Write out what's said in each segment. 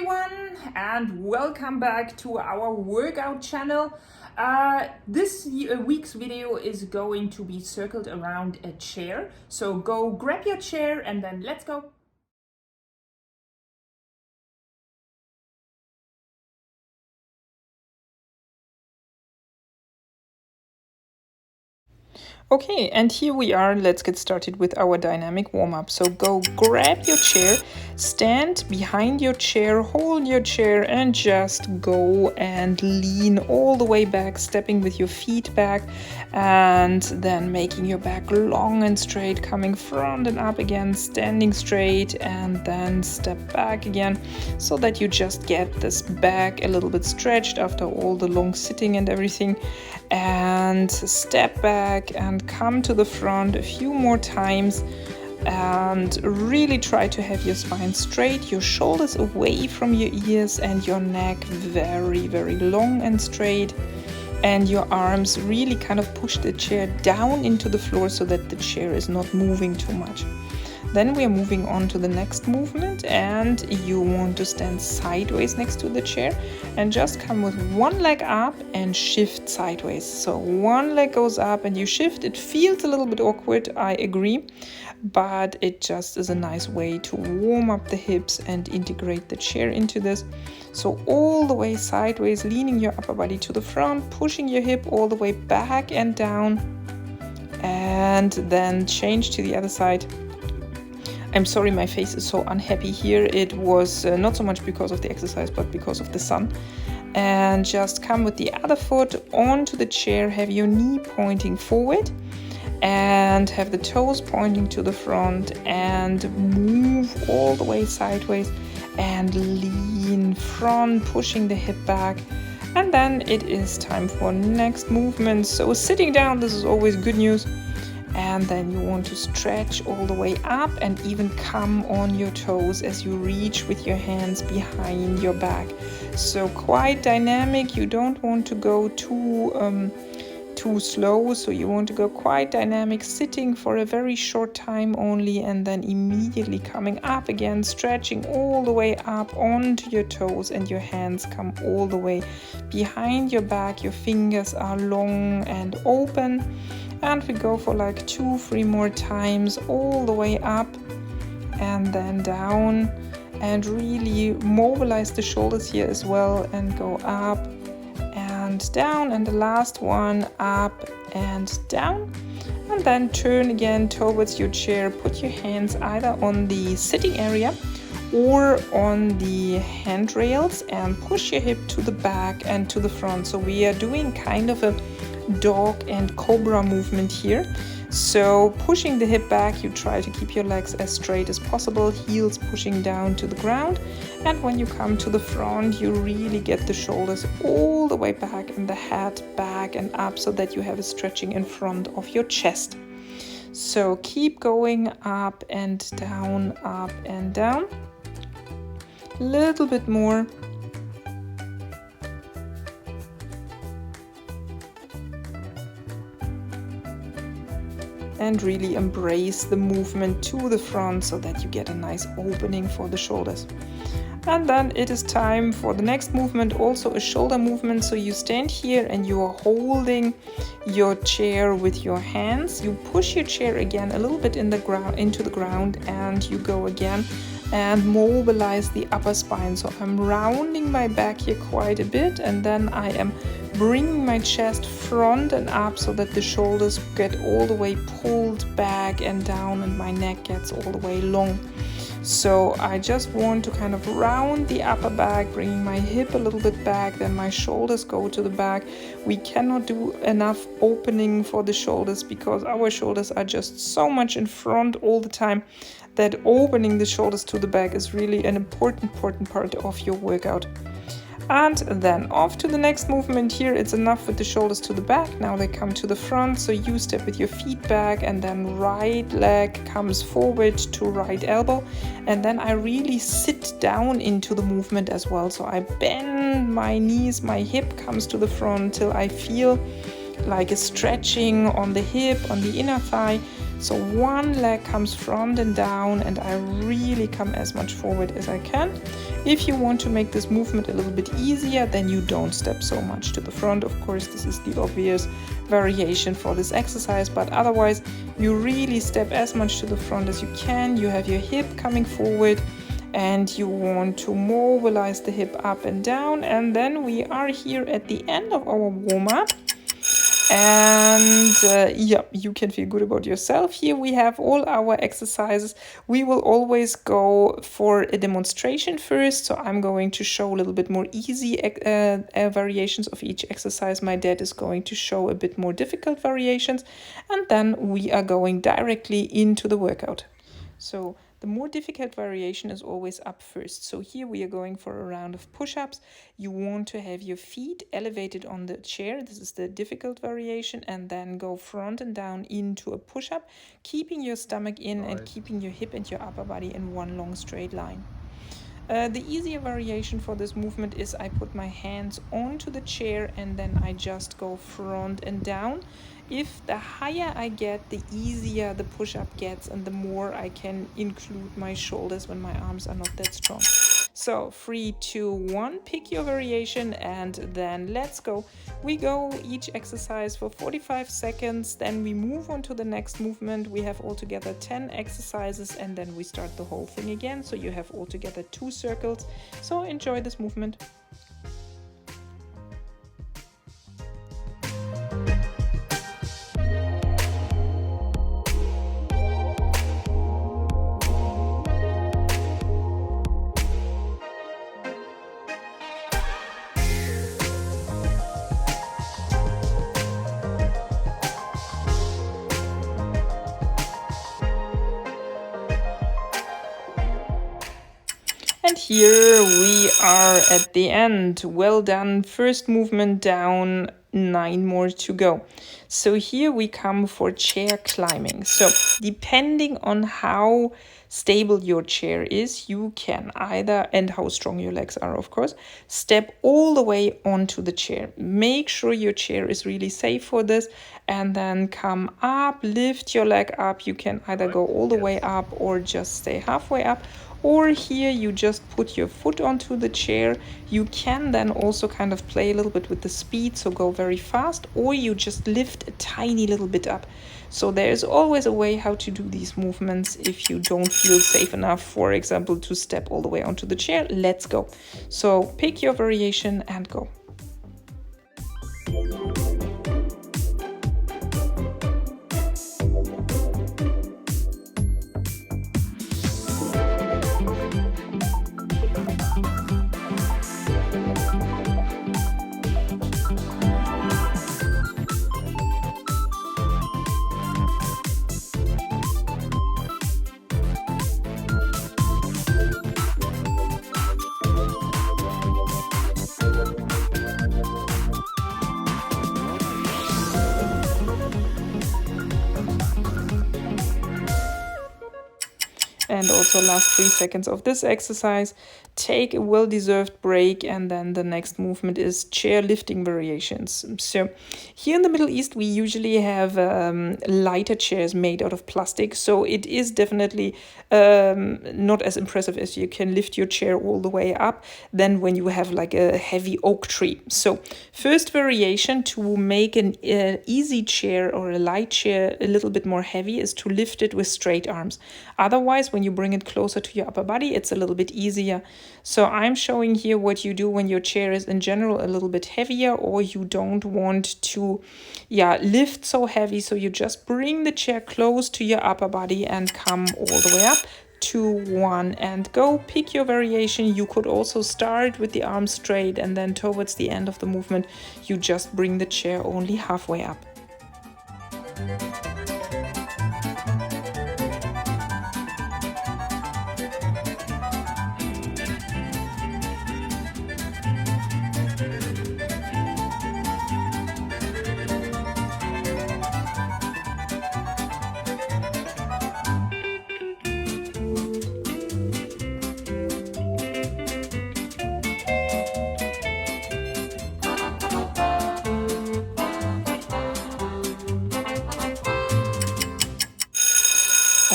everyone, and welcome back to our workout channel. This week's video is going to be circled around a chair. So go grab your chair and then let's go. Okay, and here we are. Let's get started with our dynamic warm-up. So go grab your chair, stand behind your chair, hold your chair, and just go and lean all the way back, stepping with your feet back, and then making your back long and straight, coming front and up again, standing straight, and then step back again, so that you just get this back a little bit stretched after all the long sitting and everything. And step back and come to the front a few more times, and really try to have your spine straight, your shoulders away from your ears, and your neck very, very long and straight, and your arms really kind of push the chair down into the floor so that the chair is not moving too much. Then we are moving on to the next movement, and you want to stand sideways next to the chair and just come with one leg up and shift sideways. So one leg goes up and you shift. It feels a little bit awkward, I agree, but it just is a nice way to warm up the hips and integrate the chair into this. So all the way sideways, leaning your upper body to the front, pushing your hip all the way back and down, and then change to the other side. I'm sorry, my face is so unhappy here. It was not so much because of the exercise, but because of the sun. And just come with the other foot onto the chair, have your knee pointing forward, and have the toes pointing to the front, and move all the way sideways and lean front, pushing the hip back. And then it is time for next movement. So sitting down, this is always good news. And then you want to stretch all the way up and even come on your toes as you reach with your hands behind your back. So quite dynamic. You don't want to go too slow, so you want to go quite dynamic, sitting for a very short time only, and then immediately coming up again, stretching all the way up onto your toes, and your hands come all the way behind your back. Your fingers are long and open. And we go for like 2-3 more times, all the way up and then down, and really mobilize the shoulders here as well, and go up and down, and the last one up and down, and then turn again towards your chair. Put your hands either on the sitting area or on the handrails and push your hip to the back and to the front. So we are doing kind of a dog and cobra movement here. So pushing the hip back, you try to keep your legs as straight as possible, heels pushing down to the ground, and when you come to the front, you really get the shoulders all the way back and the head back and up, so that you have a stretching in front of your chest. So keep going up and down, up and down. A little bit more. And really embrace the movement to the front so that you get a nice opening for the shoulders. And then it is time for the next movement, also a shoulder movement. So you stand here and you are holding your chair with your hands. You push your chair again a little bit into the ground, and you go again and mobilize the upper spine. So I'm rounding my back here quite a bit, and then I am bringing my chest front and up so that the shoulders get all the way pulled back and down, and my neck gets all the way long. So I just want to kind of round the upper back, bringing my hip a little bit back, then my shoulders go to the back. We cannot do enough opening for the shoulders because our shoulders are just so much in front all the time that opening the shoulders to the back is really an important part of your workout. And then off to the next movement. Here it's enough with the shoulders to the back. Now they come to the front, so you step with your feet back, and then right leg comes forward to right elbow, and then I really sit down into the movement as well. So I bend my knees, my hip comes to the front till I feel like a stretching on the hip, on the inner thigh. So one leg comes front and down, and I really come as much forward as I can. If you want to make this movement a little bit easier, then you don't step so much to the front. Of course, this is the obvious variation for this exercise, but otherwise you really step as much to the front as you can. You have your hip coming forward, and you want to mobilize the hip up and down. And then we are here at the end of our warm-up. And yeah, you can feel good about yourself. Here we have all our exercises. We will always go for a demonstration first. So I'm going to show a little bit more easy variations of each exercise. My dad is going to show a bit more difficult variations. And then we are going directly into the workout. So the more difficult variation is always up first. So here we are going for a round of push-ups. You want to have your feet elevated on the chair. This is the difficult variation. And then go front and down into a push-up, keeping your stomach in and keeping your hip and your upper body in one long straight line. The easier variation for this movement is I put my hands onto the chair and then I just go front and down. If the higher I get, the easier the push-up gets and the more I can include my shoulders when my arms are not that strong. So 3, 2, 1, pick your variation and then let's go. We go each exercise for 45 seconds, then we move on to the next movement. We have altogether 10 exercises and then we start the whole thing again. So you have altogether 2 circles. So enjoy this movement. And here we are at the end. Well done. First movement down, 9 more to go. So here we come for chair climbing. So depending on how stable your chair is, you can either, and how strong your legs are, of course, step all the way onto the chair. Make sure your chair is really safe for this and then come up, lift your leg up. You can either go all the way up or just stay halfway up. Or here you just put your foot onto the chair. You can then also kind of play a little bit with the speed, so go very fast, or you just lift a tiny little bit up. So there's always a way how to do these movements if you don't feel safe enough, for example, to step all the way onto the chair. Let's go. So pick your variation and go. And also last 3 seconds of this exercise, take a well-deserved break, and then the next movement is chair lifting variations. So here in the Middle East, we usually have lighter chairs made out of plastic. So it is definitely not as impressive as you can lift your chair all the way up than when you have like a heavy oak tree. So first variation to make an easy chair or a light chair a little bit more heavy is to lift it with straight arms. Otherwise, when you bring it closer to your upper body, it's a little bit easier. So I'm showing here what you do when your chair is in general a little bit heavier, or you don't want to lift so heavy. So you just bring the chair close to your upper body and come all the way up. 2, 1, and go. Pick your variation. You could also start with the arms straight, and then towards the end of the movement, you just bring the chair only halfway up.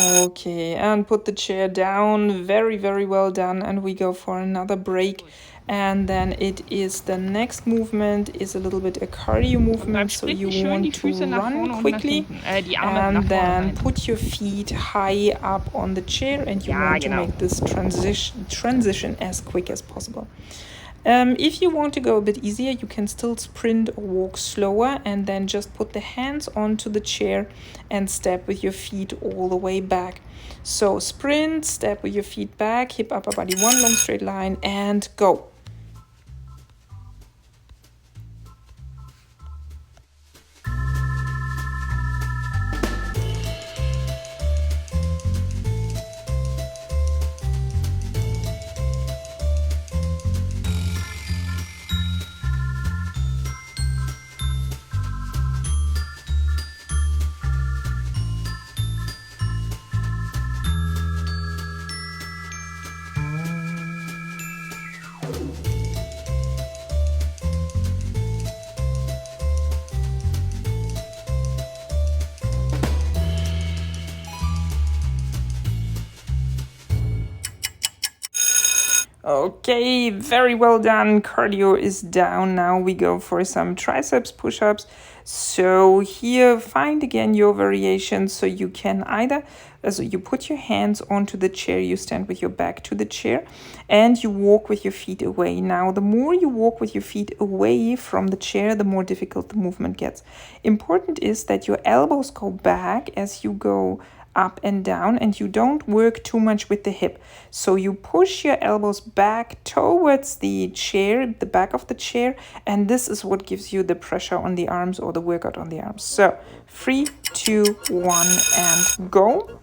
Okay, and put the chair down. Very, very well done. And we go for another break. And then it is the next movement is a little bit a cardio movement, so you want to run quickly and then put your feet high up on the chair, and you want to make this transition as quick as possible. If you want to go a bit easier, you can still sprint or walk slower and then just put the hands onto the chair and step with your feet all the way back. So sprint, step with your feet back, hip upper body, one long straight line, and go. Okay, very well done. Cardio is down. Now we go for some triceps push-ups. So here, find again your variation. So you can either, so you put your hands onto the chair, you stand with your back to the chair, and you walk with your feet away. Now, the more you walk with your feet away from the chair, the more difficult the movement gets. Important is that your elbows go back as you go up and down, and you don't work too much with the hip. So you push your elbows back towards the chair, the back of the chair, and this is what gives you the pressure on the arms or the workout on the arms. So 3, 2, 1, and go.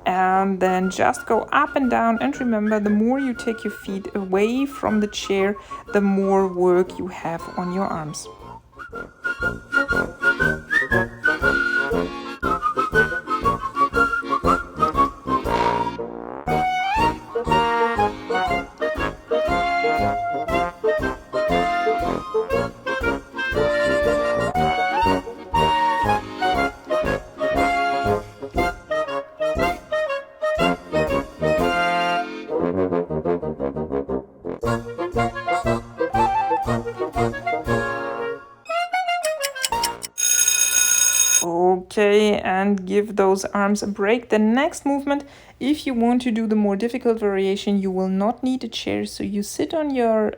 And then just go up and down, and remember, the more you take your feet away from the chair, the more work you have on your arms. Okay, and give those arms a break. The next movement, if you want to do the more difficult variation, you will not need a chair. So you sit on your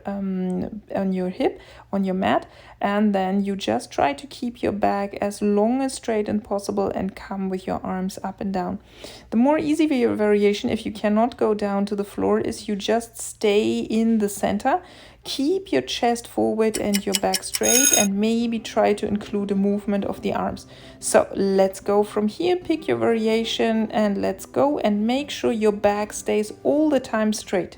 hip, on your mat, and then you just try to keep your back as long as straight as possible and come with your arms up and down. The more easy variation, if you cannot go down to the floor, is you just stay in the center. Keep your chest forward and your back straight, and maybe try to include a movement of the arms. So let's go from here, pick your variation, and let's go, and make sure your back stays all the time straight.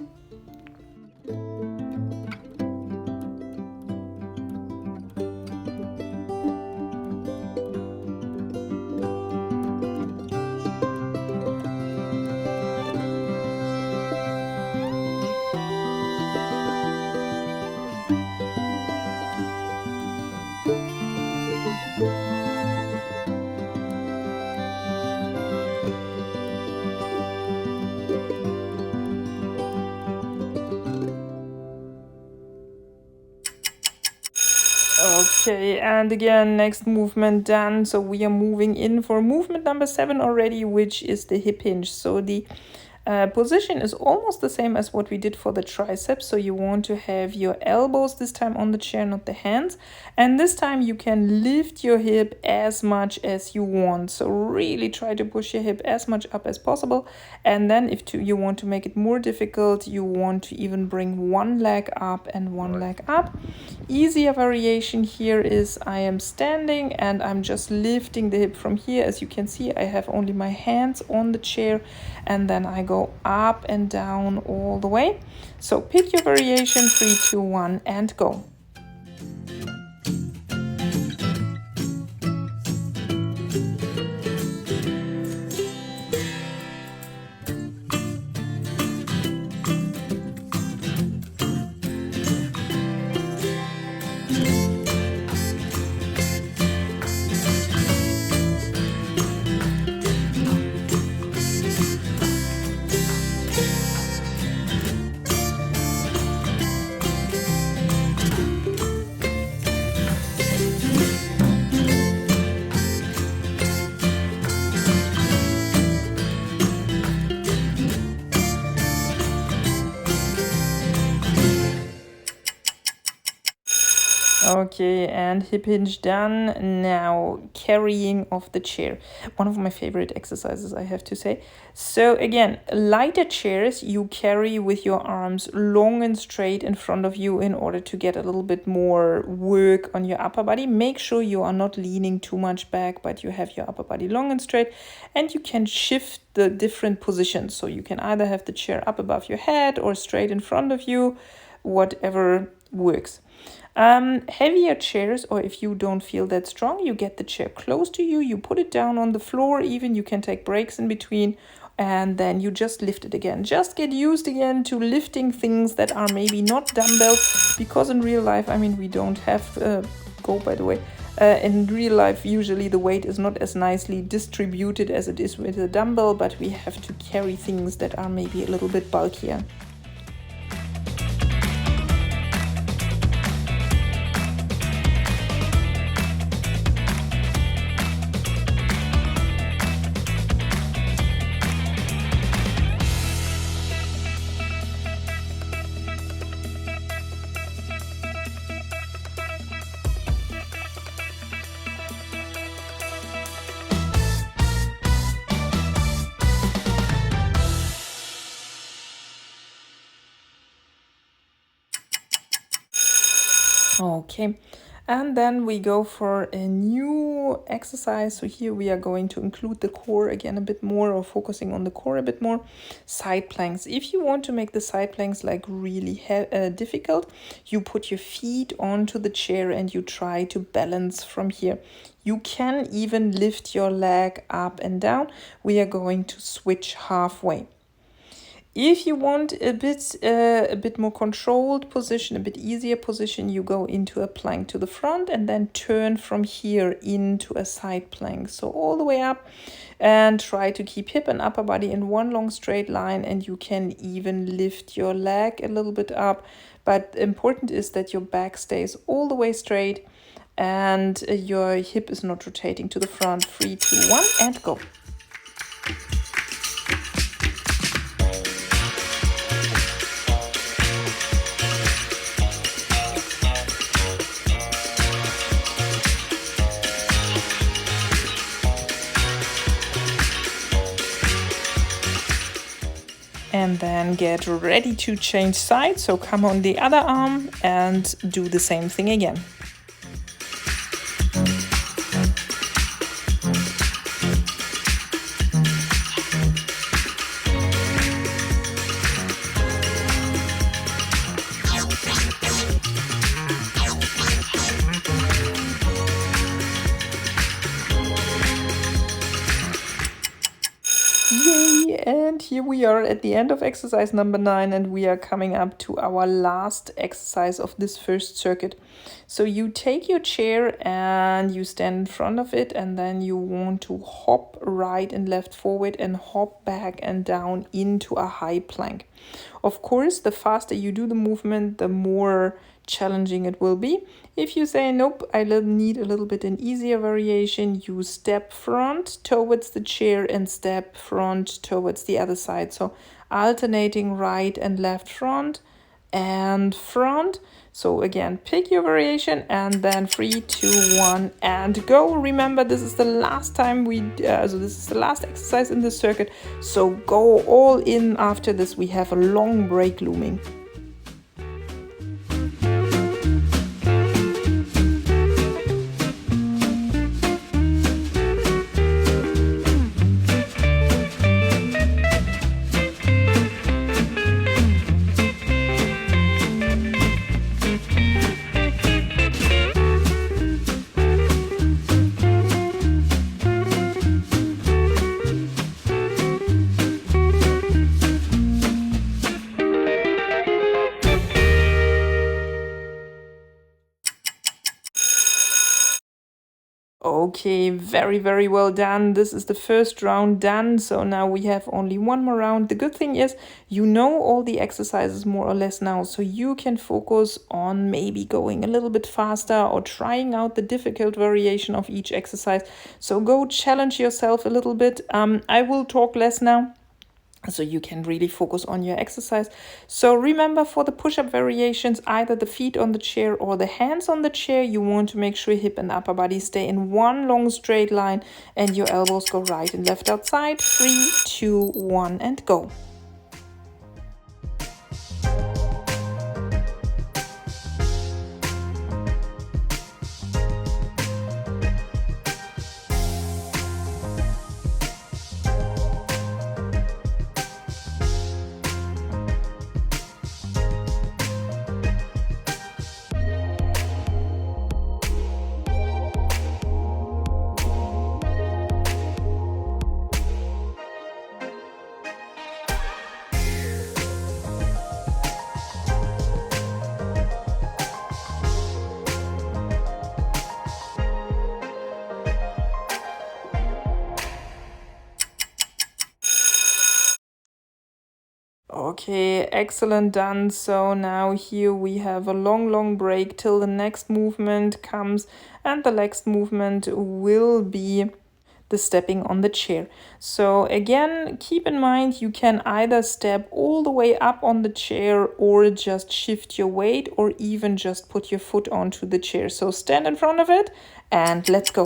Okay, and again, next movement done. So we are moving in for movement number 7 already, which is the hip hinge. So the position is almost the same as what we did for the triceps. So you want to have your elbows this time on the chair, not the hands. And this time you can lift your hip as much as you want. So really try to push your hip as much up as possible. And then if you want to make it more difficult, you want to even bring one leg up and one leg up. Easier variation here is I am standing and I'm just lifting the hip from here. As you can see, I have only my hands on the chair, and then I go up and down all the way. So pick your variation, 3, 2, 1, and go. Okay, and hip hinge done. Now carrying of the chair. One of my favorite exercises, I have to say. So again, lighter chairs you carry with your arms long and straight in front of you in order to get a little bit more work on your upper body. Make sure you are not leaning too much back, but you have your upper body long and straight, and you can shift the different positions. So you can either have the chair up above your head or straight in front of you, whatever works. Heavier chairs, or if you don't feel that strong, you get the chair close to you, you put it down on the floor, even you can take breaks in between, and then you just lift it again. Just get used again to lifting things that are maybe not dumbbells, because in real life, I mean, we don't have, go by the way, in real life, usually the weight is not as nicely distributed as it is with a dumbbell, but we have to carry things that are maybe a little bit bulkier. Okay, and then we go for a new exercise. So here we are going to include the core again a bit more, or focusing on the core a bit more. Side planks. If you want to make the side planks like really difficult, you put your feet onto the chair and you try to balance from here. You can even lift your leg up and down. We are going to switch halfway. If you want a bit more controlled position, a bit easier position, you go into a plank to the front and then turn from here into a side plank. So all the way up, and try to keep hip and upper body in one long straight line, and you can even lift your leg a little bit up. But important is that your back stays all the way straight and your hip is not rotating to the front. 3, 2, 1, and go. And then get ready to change sides. So come on the other arm and do the same thing again. Yay! And here we are at the end of exercise number 9, and we are coming up to our last exercise of this first circuit. So you take your chair and you stand in front of it, and then you want to hop right and left forward and hop back and down into a high plank. Of course, the faster you do the movement, the more challenging it will be. If you say, nope, I need a little bit an easier variation, you step front towards the chair and step front towards the other side. So alternating right and left front and front. So again, pick your variation and then 3, 2, 1 and go. Remember, this is the last time this is the last exercise in the circuit. So go all in. After this, we have a long break looming. Okay, very well done. This is the first round done. So now we have only one more round. The good thing is you know all the exercises more or less now, so you can focus on maybe going a little bit faster or trying out the difficult variation of each exercise. So go challenge yourself a little bit. I will talk less now. so you can really focus on your exercise. So remember, for the push-up variations, either the feet on the chair or the hands on the chair, you want to make sure hip and upper body stay in one long straight line and your elbows go right and left outside. 3, 2, 1, and go. Okay, excellent, done. So now here we have a long break till the next movement comes, and the next movement will be the stepping on the chair. So again, keep in mind you can either step all the way up on the chair or just shift your weight or even just put your foot onto the chair. So stand in front of it and let's go.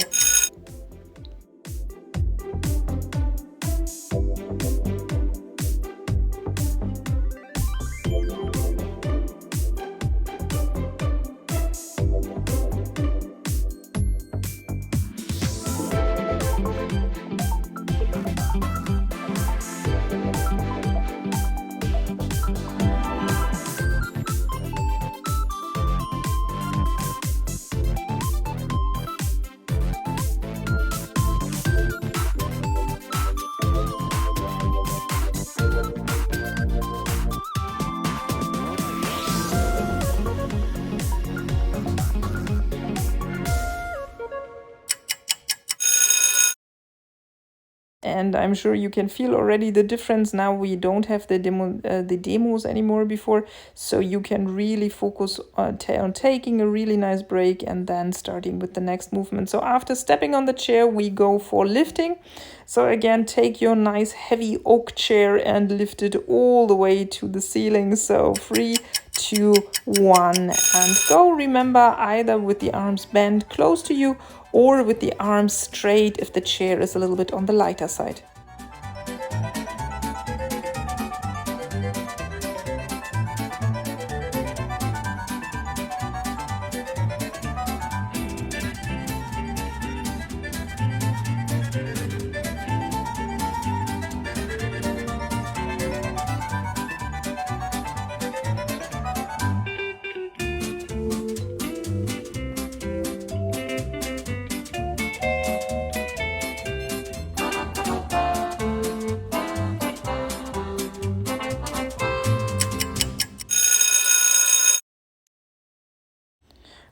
And I'm sure you can feel already the difference. Now we don't have the demos anymore before, so you can really focus on taking a really nice break and then starting with the next movement. So after stepping on the chair, we go for lifting. So again, take your nice heavy oak chair and lift it all the way to the ceiling. So 3, 2, 1, and go. Remember, either with the arms bent close to you or with the arms straight if the chair is a little bit on the lighter side.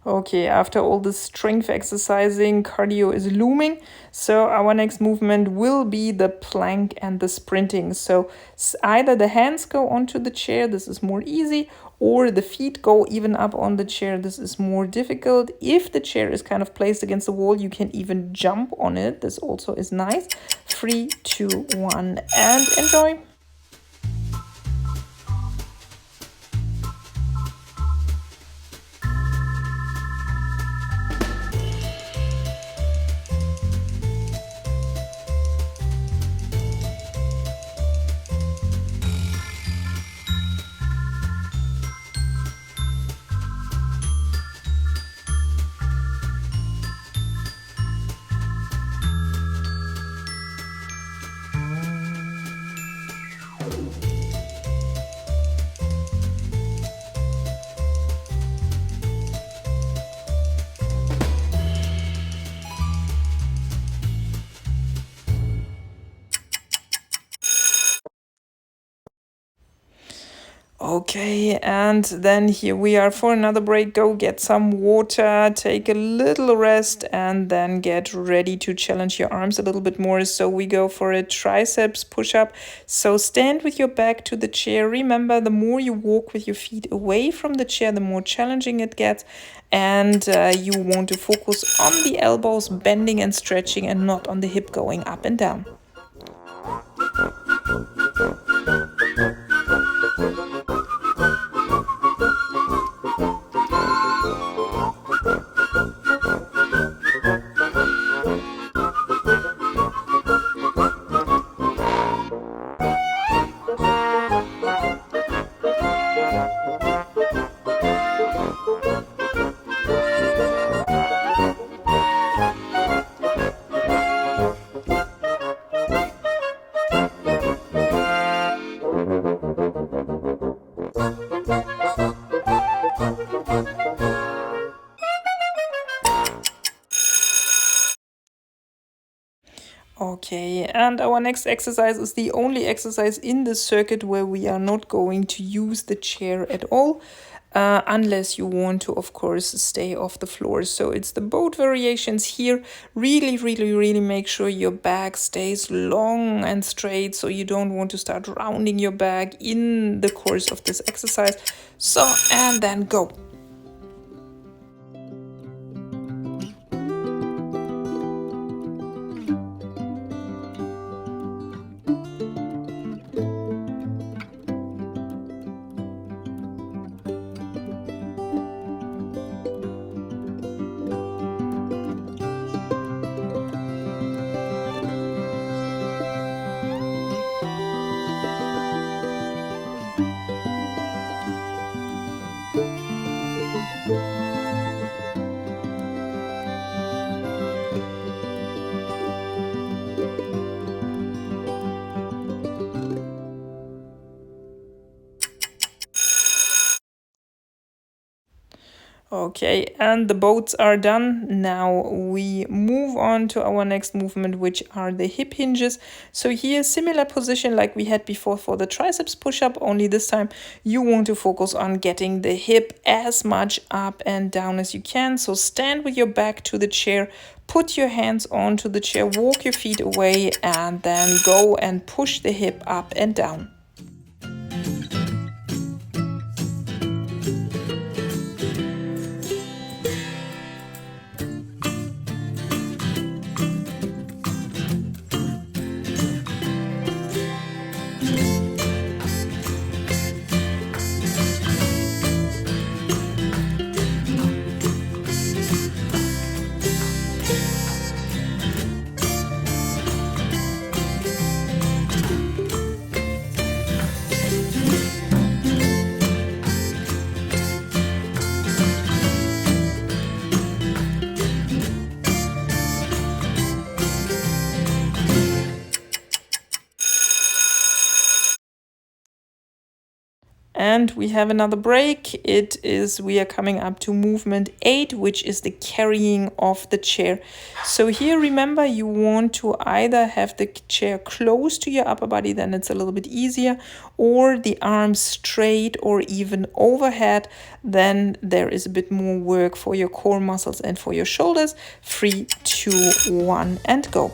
Okay, after all this strength exercising, cardio is looming. So our next movement will be the plank and the sprinting. So either the hands go onto the chair, this is more easy, or the feet go even up on the chair, this is more difficult. If the chair is kind of placed against the wall, you can even jump on it. This also is nice. 3, 2, 1, and enjoy. Okay, and then here we are for another break. Go get some water, take a little rest, and then get ready to challenge your arms a little bit more. So we go for a triceps push-up. So stand with your back to the chair. Remember, the more you walk with your feet away from the chair, the more challenging it gets. And you want to focus on the elbows bending and stretching and not on the hip going up and down. Okay, and our next exercise is the only exercise in the circuit where we are not going to use the chair at all, unless you want to, of course, stay off the floor. So it's the boat variations here. Really make sure your back stays long and straight, so you don't want to start rounding your back in the course of this exercise. So, and then go. Okay, and the boats are done. Now we move on to our next movement, which are the hip hinges. So here, similar position like we had before for the triceps push-up, only this time you want to focus on getting the hip as much up and down as you can. So stand with your back to the chair, put your hands onto the chair, walk your feet away, and then go and push the hip up and down. And we have another break. We are coming up to movement 8, which is the carrying of the chair. So here, remember, you want to either have the chair close to your upper body, then it's a little bit easier, or the arms straight or even overhead, then there is a bit more work for your core muscles and for your shoulders. 3, 2, 1, and go.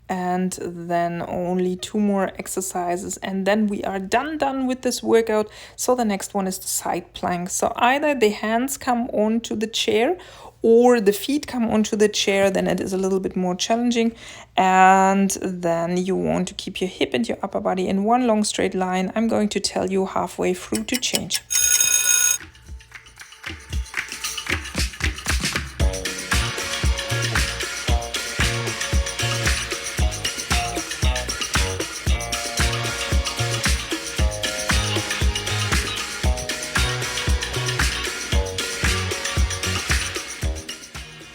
And then only 2 more exercises, and then we are done with this workout. So the next one is the side plank. So either the hands come onto the chair or the feet come onto the chair, then it is a little bit more challenging. And then you want to keep your hip and your upper body in one long straight line. I'm going to tell you halfway through to change.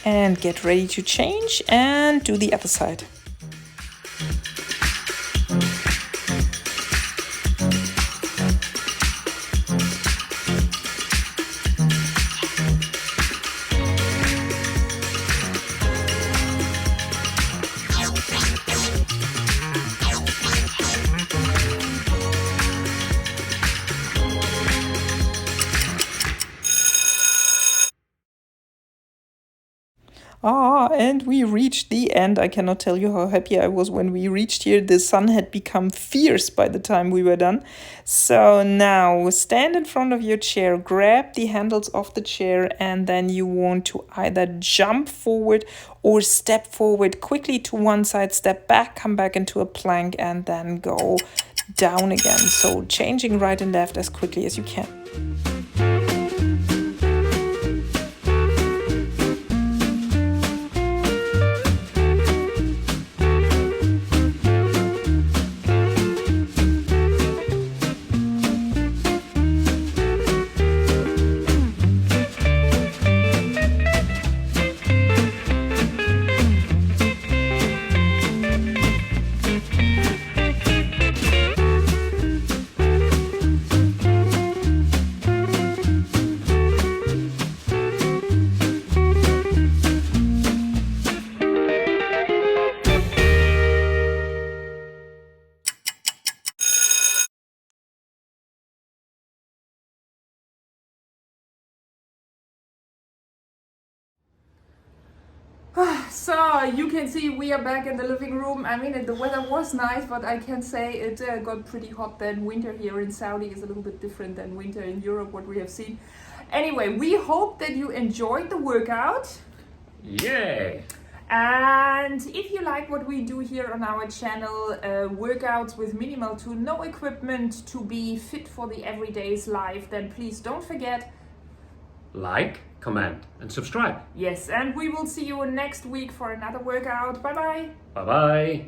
And get ready to change and do the other side. And we reached the end. I cannot tell you how happy I was when we reached here. The sun had become fierce by the time we were done. So now stand in front of your chair, grab the handles of the chair, and then you want to either jump forward or step forward quickly to one side, step back, come back into a plank, and then go down again. So changing right and left as quickly as you can. So you can see we are back in the living room. I mean, the weather was nice, but I can say it got pretty hot then. Winter here in Saudi is a little bit different than winter in Europe, what we have seen. Anyway, we hope that you enjoyed the workout. Yay! And if you like what we do here on our channel, workouts with minimal to no equipment to be fit for the everyday's life, then please don't forget, Like, comment, and subscribe. yes, and we will see you next week for another workout. Bye bye. Bye bye.